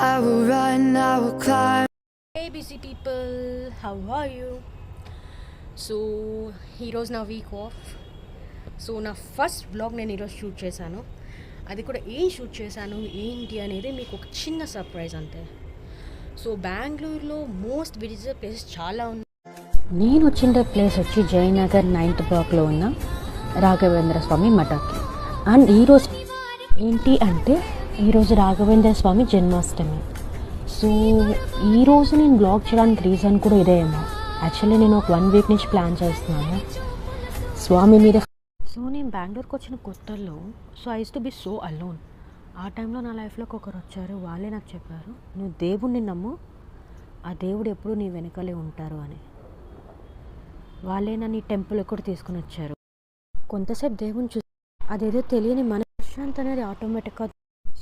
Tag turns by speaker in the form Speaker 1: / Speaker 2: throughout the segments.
Speaker 1: I will run, I will climb.
Speaker 2: Hey busy people, how are you? So ఈరోజు నా week off. So నా first blog నేను ఈరోజు shoot చేశాను. అది కూడా ఏం షూట్ చేశాను ఏంటి అనేది మీకు ఒక చిన్న సర్ప్రైజ్ అంతే. సో బెంగళూరులో మోస్ట్ విజిటెడ్ ప్లేసెస్ చాలా ఉన్నాయి. నేను వచ్చిన ప్లేస్ వచ్చి జయనగర్ 9th బ్లాక్లో ఉన్న రాఘవేంద్ర స్వామి మఠకి. అండ్ ఈరోజు ఏంటి అంటే ఈరోజు రాఘవేంద్ర స్వామి జన్మాష్టమి. సో ఈరోజు నేను బ్లాగ్ చేయడానికి రీజన్ కూడా ఇదే ఏమో. యాక్చువల్లీ నేను ఒక 1 వీక్ నుంచి ప్లాన్ చేస్తున్నాను స్వామి మీద. సో నేను బెంగళూరుకి వచ్చిన కొత్తల్లో I use to be so alone. ఆ టైంలో నా లైఫ్లోకి ఒకరు వచ్చారు. వాళ్ళే నాకు చెప్పారు, నువ్వు దేవుడిని నమ్ము, ఆ దేవుడు ఎప్పుడు నీ వెనకాలే ఉంటారు అని. వాళ్ళే నన్ను ఈ టెంపుల్కి కూడా తీసుకుని వచ్చారు. కొంతసేపు దేవుని చూసి అదేదో తెలియని మన ప్రశాంత్ అనేది ఆటోమేటిక్గా.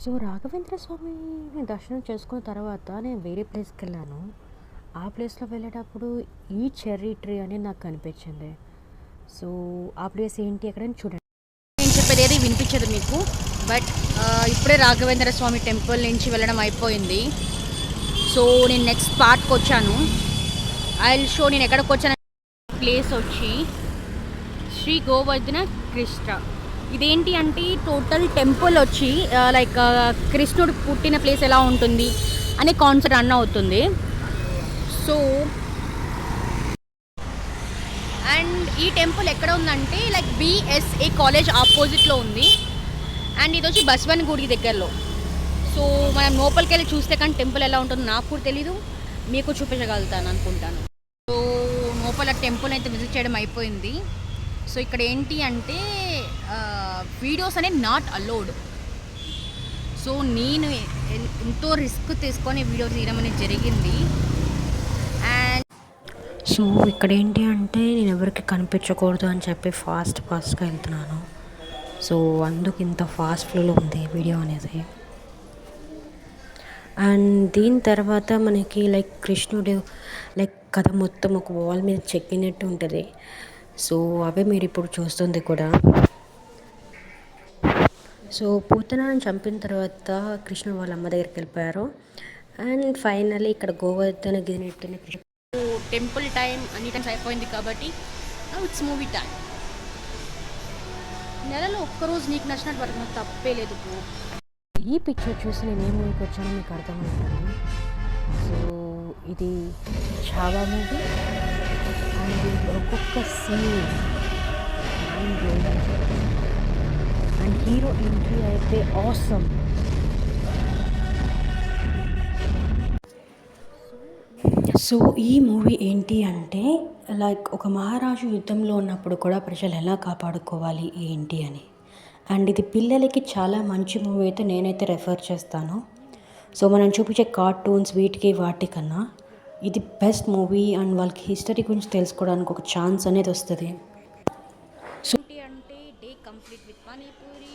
Speaker 2: సో రాఘవేంద్ర స్వామిని దర్శనం చేసుకున్న తర్వాత నేను వేరే ప్లేస్కి వెళ్ళాను. ఆ ప్లేస్లో వెళ్ళేటప్పుడు ఈ చెర్రీ ట్రీ అనేది నాకు కనిపించింది. సో ఆ ప్లేస్ ఏంటి ఎక్కడని చూడండి. నేను చెప్పేది ఏది వినిపించదు మీకు, బట్ ఇప్పుడే రాఘవేంద్ర స్వామి టెంపుల్ నుంచి వెళ్ళడం అయిపోయింది. సో నేను నెక్స్ట్ పార్ట్కి వచ్చాను. ఐ విల్ షో నేను ఎక్కడికి వచ్చాను. ప్లేస్ వచ్చి శ్రీ గోవర్ధన కృష్ణ. ఇదేంటి అంటే టోటల్ టెంపుల్ వచ్చి లైక్ కృష్ణుడు పుట్టిన ప్లేస్ ఎలా ఉంటుంది అనే కాన్సెప్ట్ రన్ అవుతుంది. సో అండ్ ఈ టెంపుల్ ఎక్కడ ఉందంటే లైక్ బిఎస్ఏ కాలేజ్ ఆపోజిట్లో ఉంది. అండ్ ఇది వచ్చి బస్వన్ గుడి దగ్గరలో. సో మనం లోపలికి వెళ్ళి చూస్తే కానీ టెంపుల్ ఎలా ఉంటుందో నాకు కూడా తెలీదు, మీకు చూపించగలుగుతాను అనుకుంటాను. సో లోపల టెంపుల్ అయితే విజిట్ చేయడం అయిపోయింది. సో ఇక్కడ ఏంటి అంటే వీడియోస్ అనేది నాట్ అలౌడ్. సో నేను ఎంతో రిస్క్ తీసుకొని వీడియో తీయడం అనేది జరిగింది. అండ్ సో ఇక్కడ ఏంటి అంటే నేను ఎవరికి కనిపించకూడదు అని చెప్పి ఫాస్ట్గా వెళ్తున్నాను. సో అందుకు ఇంత ఫాస్ట్ ఫ్లోలో ఉంది వీడియో అనేది. అండ్ దీని తర్వాత మనకి లైక్ కృష్ణుడు లైక్ కథ మొత్తం ఒక వాల్ మీద చెక్కినట్టు ఉంటుంది. సో అవే మీరు ఇప్పుడు చూస్తుంది కూడా. సో పూతనాన్ని చంపిన తర్వాత కృష్ణుడు వాళ్ళ అమ్మ దగ్గరికి వెళ్ళిపోయారు. అండ్ ఫైనల్లీ ఇక్కడ గోవర్ధన గిరినెట్టిన టెంపుల్ టైం అన్ని టైమ్స్ అయిపోయింది కాబట్టి ఇట్స్ మూవీ టైం. నెలలో ఒక్కరోజు నీకు నచ్చినట్టు వరకు నాకు తప్పే లేదు. ఈ పిక్చర్ చూసి నేను ఏ మూవీకి వచ్చానో మీకు అర్థమవుతుంది. సో ఇది ఛావా మూవీ. అండ్ ఒక్కొక్క సీన్ అండ్ హీరో ఎంట్రీ అయితే ఆసమ్. సో ఈ మూవీ ఏంటి అంటే లైక్ ఒక మహారాజు యుద్ధంలో ఉన్నప్పుడు కూడా ప్రజలు ఎలా కాపాడుకోవాలి ఏంటి అని. అండ్ ఇది పిల్లలకి చాలా మంచి మూవీ అయితే నేనైతే రెఫర్ చేస్తాను. సో మనం చూపించే కార్టూన్స్ వీటికి వాటికన్నా ఇది బెస్ట్ మూవీ. అండ్ వాళ్ళకి హిస్టరీ గురించి తెలుసుకోవడానికి ఒక ఛాన్స్ అనేది వస్తుంది. సో అంటే డే కంప్లీట్ విత్ పానీపూరి